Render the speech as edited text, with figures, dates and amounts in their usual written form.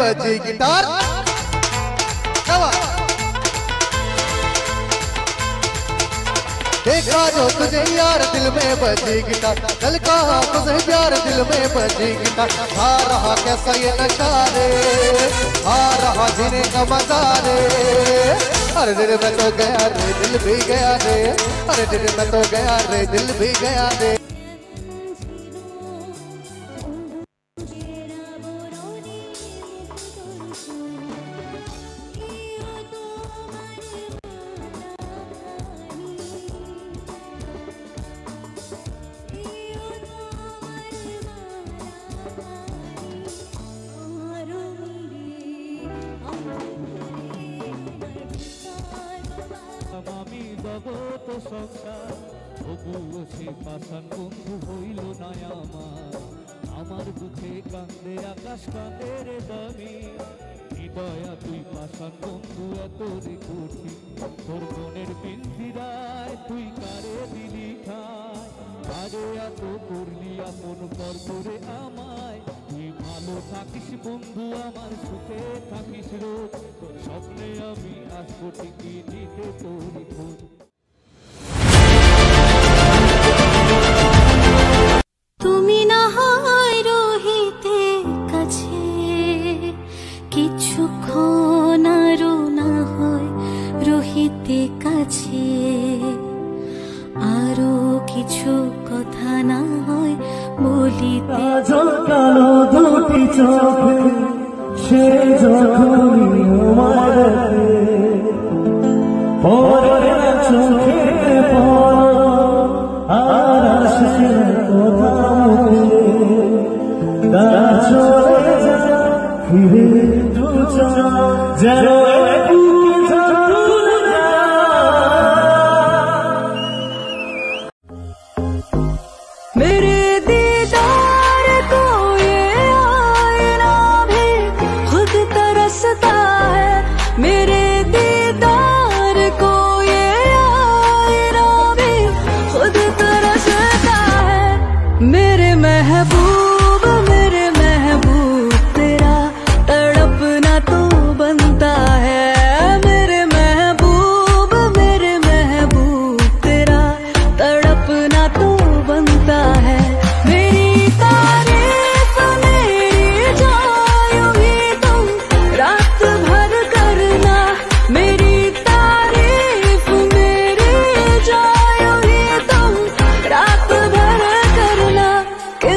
बजी गिटार। देखा जो तुझे यार दिल में बजी गिटार, कल कहा तुझे प्यार दिल में बजी गिटार। आ रहा कैसा ये नशा रे, आ रहा जीने का मजा रे। अरे दिल में तो गया रे, दिल भी गया रे। अरे दिल में तो गया रे, दिल भी गया रे। আমি জগত সংসার তবুও সে পাষাণ বন্ধু হইল না আমার বুকে কান্দে আকাশ কান্দে রে দামি হৃদয়া তুই পাষাণ বন্ধু এত রে কঠিন তোর মনের পিঞ্জিরায় তুই কারে দিলি খায় আরে এত করলি আপন পর করে আমায় তুই ভালো থাকিস বন্ধু আমার সুখে থাকিস রোজ তোর স্বপ্নে আমি আসবো ঠিকই নিতে তোর খোঁজ। তুমি না হয় রহিতে কাছে কিছুক্ষণ আরো না হয় রহিতে কাছে আরো কিছু কথা না হয় বলিতে কালো দুটি চোখে সে যখনই আমার পরে চোখে আর আসে কথা চলে যা ফিরে তু যেন मेरे दीदार को ये आईना भी खुद तरसता है। मेरे दीदार को ये आईना भी खुद तरसता है। मेरे महबूब तेरा तड़पना तो बनता है। मेरे महबूब तेरा तड़पना तो बनता है। मेरी तारीफ मेरी जायोगी तुम रात भर करना। मेरी तारीफ मेरी जायोगी तुम रात भर करना कि